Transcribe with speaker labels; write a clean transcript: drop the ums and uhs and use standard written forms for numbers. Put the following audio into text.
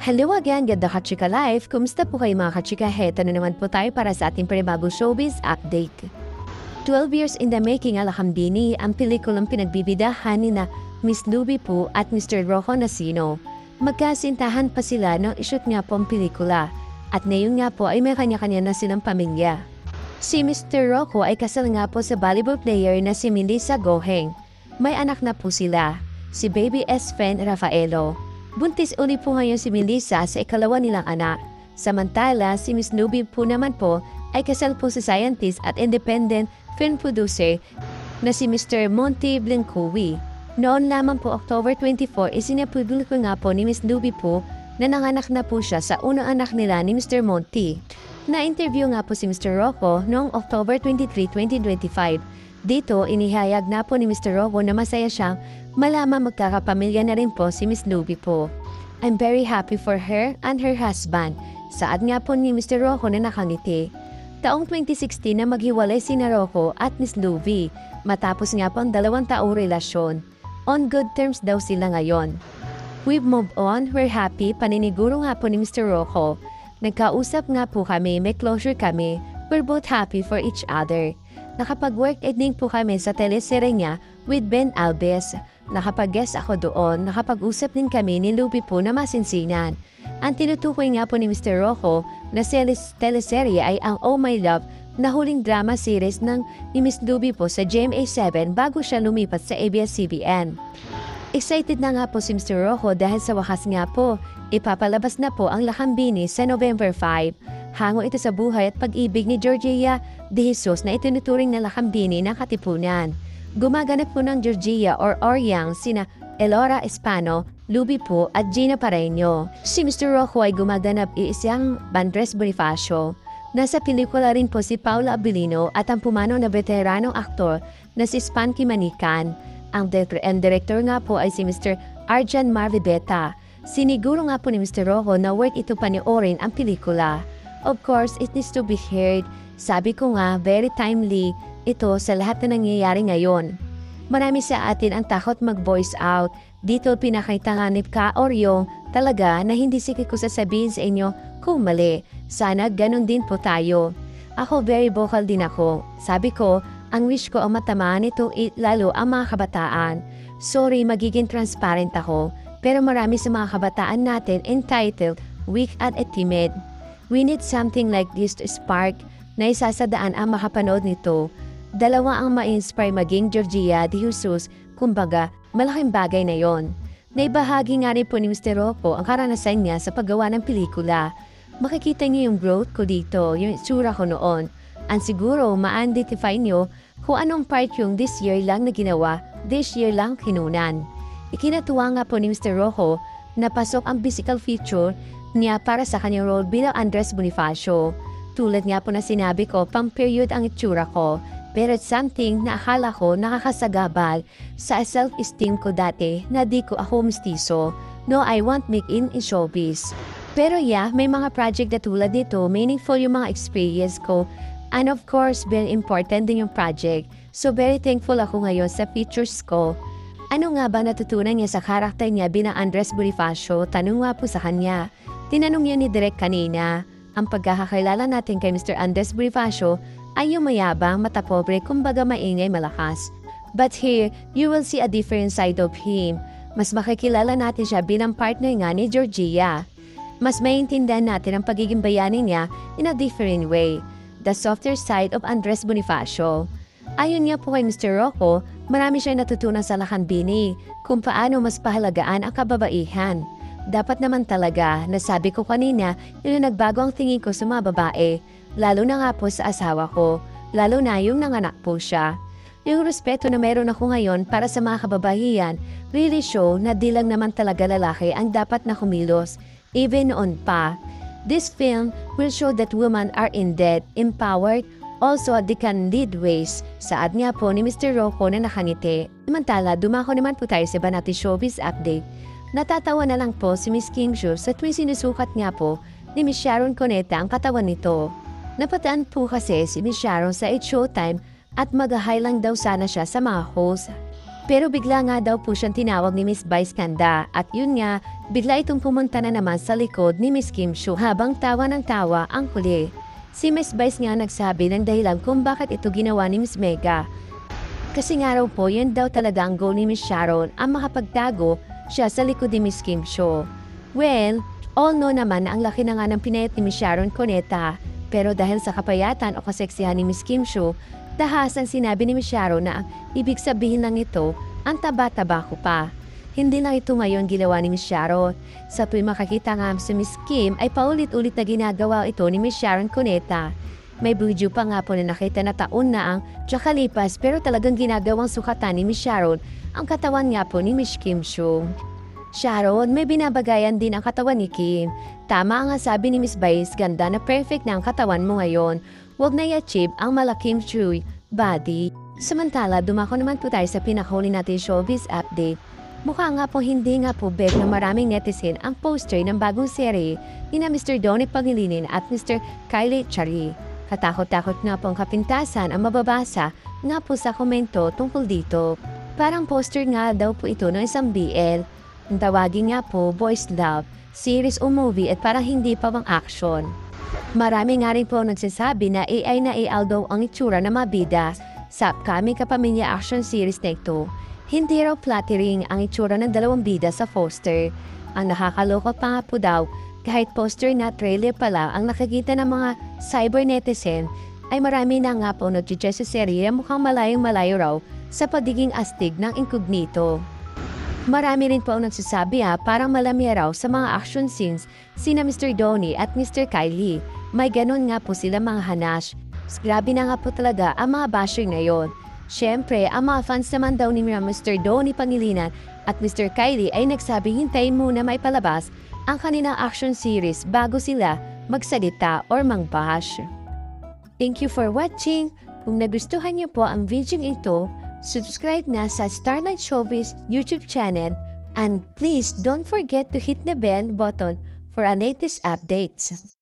Speaker 1: Hello again, ganda Kachika Life! Kumusta po kayo mga Kachika? Heto na naman po tayo para sa ating panibagong showbiz update. 12 years in the making Alakambini, ang pelikulang pinagbibidahan ni na Miss Luby po at Mr. Rocco Nasino. Magkasintahan pa sila nang ishoot nga po ang pelikula. At ngayon nga po ay may kanya-kanya na silang pamilya. Si Mr. Rocco ay kasal nga po sa volleyball player na si Melissa Goheng. May anak na po sila, si Baby Esfen Rafaelo. Buntis uli po ngayon si Melissa sa ikalawa nilang anak. Samantala, si Miss Luby po naman po ay kasal po sa scientist at independent film producer na si Mr. Monty Blincowi. Noon lamang po October 24, isinapubliko nga po ni Miss Luby po na nanganak na po siya sa unang anak nila ni Mr. Monty. Na-interview nga po si Mr. Rocco noong October 23, 2025. Dito, inihayag na po ni Mr. Rocco na masaya siyang malaman magkakapamilya na rin po si Miss Luby po. I'm very happy for her and her husband. Saad nga po ni Mr. Rocco na nakangiti. Taong 2016 na maghiwalay si Rocco at Miss Luby. Matapos nga po ang 2 taong relasyon. On good terms daw sila ngayon. We've moved on, we're happy, paniniguro nga po ni Mr. Rocco. Nagkausap nga po kami, may closure kami, we're both happy for each other. Nakapag-work ending po kami sa teleserye niya with Ben Alves. Nakapag-guest ako doon, nakapag-usap din kami ni Luby po na masinsinan. Ang tinutukoy nga po ni Mr. Rocco na teleserye ay ang Oh My Love na huling drama series ng ni Miss Luby po sa GMA7 bago siya lumipat sa ABS-CBN. Excited na nga po si Mr. Rocco dahil sa wakas nga po, ipapalabas na po ang Lakambini sa November 5. Hango ito sa buhay at pag-ibig ni Georgia De Jesus na itinuturing na Lakambini ng Katipunan. Gumaganap po ng Georgia or Oryang sina Elora Espano, Luby po at Gina Pareño. Si Mr. Rocco ay gumaganap isang Bandres Bonifacio. Nasa pelikula rin po si Paula Abilino at ang pumanaw na veteranong aktor na si Spanky Manikan. Ang director nga po ay si Mr. Arjan Marlibeta. Siniguro nga po ni Mr. Rocco na worth ito panoorin ang pelikula. Of course, it needs to be heard. Sabi ko nga, very timely ito sa lahat na nangyayari ngayon. Marami sa atin ang takot mag-voice out. Dito pinakita nga ni Ka Oryong talaga na hindi sikik ko sasabihin sa inyo kung mali. Sana ganun din po tayo. Ako very vocal din ako. Sabi ko, ang wish ko ang matamaan ito lalo ang mga kabataan. Sorry, magiging transparent ako. Pero marami sa mga kabataan natin entitled, weak at timid. We need something like this to spark na isasadaan ang makapanood nito. Dalawa ang ma-inspire maging Georgia De Jesus, kumbaga, malaking bagay na yon. Naibahagi nga rin po ni Mr. Rocco ang karanasan niya sa paggawa ng pelikula. Makikita niyo yung growth ko dito, yung itsura ko noon. Ang siguro, ma-identify niyo kung anong part yung this year lang na ginawa, this year lang kinunan. Ikinatuwa nga po ni Mr. Rocco na pasok ang physical feature niya para sa kanyang role bilang Andres Bonifacio. Tulad nga po na sinabi ko, pang-period ang itsura ko. Pero it's something na akala ko nakakasagabal sa self-esteem ko dati na di ko ako mestizo. No, I won't make in showbiz. Pero yeah, may mga project na tulad dito, meaningful yung mga experience ko. And of course, very important din yung project. So very thankful ako ngayon sa features ko. Ano nga ba natutunan niya sa karakter niya bilang Andres Bonifacio? Tanong nga po sa kanya. Tinanong niya ni Direk kanina. Ang pagkakakilala natin kay Mr. Andres Bonifacio ay yung mayabang, matapobre, kumbaga maingay, malakas. But here, you will see a different side of him. Mas makikilala natin siya bilang partner nga ni Georgia. Mas maintindihan natin ang pagiging bayani niya in a different way. The softer side of Andres Bonifacio. Ayon niya po kay Mr. Rocco, marami siyang natutunan sa Lakambini kung paano mas pahalagaan ang kababaihan. Dapat naman talaga, nasabi ko kanina, yun nagbago ang tingin ko sa mga babae. Lalo na nga po sa asawa ko, lalo na yung nanganak po siya. Yung respeto na meron ako ngayon para sa mga kababaihan, really show na di lang naman talaga lalaki ang dapat na kumilos, even noon pa. This film will show that women are indeed empowered, also they can lead ways. Saad nga po ni Mr. Rocco na nakangiti. Samantala, dumako naman po tayo sa Banati Showbiz Update. Natatawa na lang po si Miss Kim Chiu sa tuwing sinusukat nga po ni Miss Sharon Cuneta ang katawan nito. Napataan po kasi si Miss Sharon sa It's Showtime at mag-high lang daw sana siya sa mga host. Pero bigla nga daw po siyang tinawag ni Miss Vice Ganda at yun nga, bigla itong pumunta na naman sa likod ni Miss Kim Soo habang tawa ng tawa ang huli. Si Miss Vice nga nagsabi ng dahilan kung bakit ito ginawa ni Miss Mega. Kasi nga raw po yun daw talaga ang goal ni Miss Sharon ang makapagtago siya sa likod ni Miss Kim Soo. Well, all know naman na ang laki na nga ng pinayat ni Miss Sharon Cuneta. Pero dahil sa kapayatan o kaseksihan ni Miss Kim Soo, dahas ang sinabi ni Miss Sharon na ang ibig sabihin lang nito, ang taba-taba ko pa. Hindi lang ito ngayon ginawa ni Miss Sharon. Sa tuwing makakita nga si Miss Kim ay paulit-ulit na ginagawa ito ni Miss Sharon Cuneta. May video pa nga po na nakita na taon na ang tsakalipas pero talagang ginagawang sukatan ni Miss Sharon ang katawan nga po ni Miss Kim Soo. Sharon, may binabagayan din ang katawan ni Kim. Tama nga sabi ni Miss Vice Ganda na perfect na ang katawan mo ngayon. Huwag na i-achieve ang malaking chewy body. Samantala, dumako naman po tayo sa pinakahuli natin showbiz update. Mukha nga po hindi nga po bet na maraming netizen ang poster ng bagong serye ni na Mr. Donnie Pangilinan at Mr. Kylie Chari. Katakot-takot nga po ang kapintasan ang mababasa nga po sa komento tungkol dito. Parang poster nga daw po ito ng isang BL. Ang tawagin nga po Boys Love, series o movie at parang hindi pa bang action. Marami nga rin po nagsasabi na AI na AI daw ang itsura ng mga bida sa upcoming Kapamilya action series na ito. Hindi raw flattering ang itsura ng dalawang bida sa poster. Ang nakakaloko pa nga po daw, kahit poster na trailer pa lang ang nakikita ng mga cyber netizen, ay marami na nga po nag-suggest sa serye mukhang malayong-malayo raw sa pagiging astig ng incognito. Marami rin po ang nagsasabi parang malami raw sa mga action scenes sina Mr. Donnie at Mr. Kylie. May ganon nga po sila mga hanash. Grabe na nga po talaga ang mga basher ngayon. Siyempre, ang mga fans naman daw ni Mr. Donnie Pangilinan at Mr. Kylie ay nagsabing hintayin muna may palabas ang kanilang action series bago sila magsalita or mangbash. Thank you for watching. Kung nagustuhan niyo po ang video ito, subscribe na sa Starlight Showbiz YouTube channel and please don't forget to hit the bell button for our latest updates.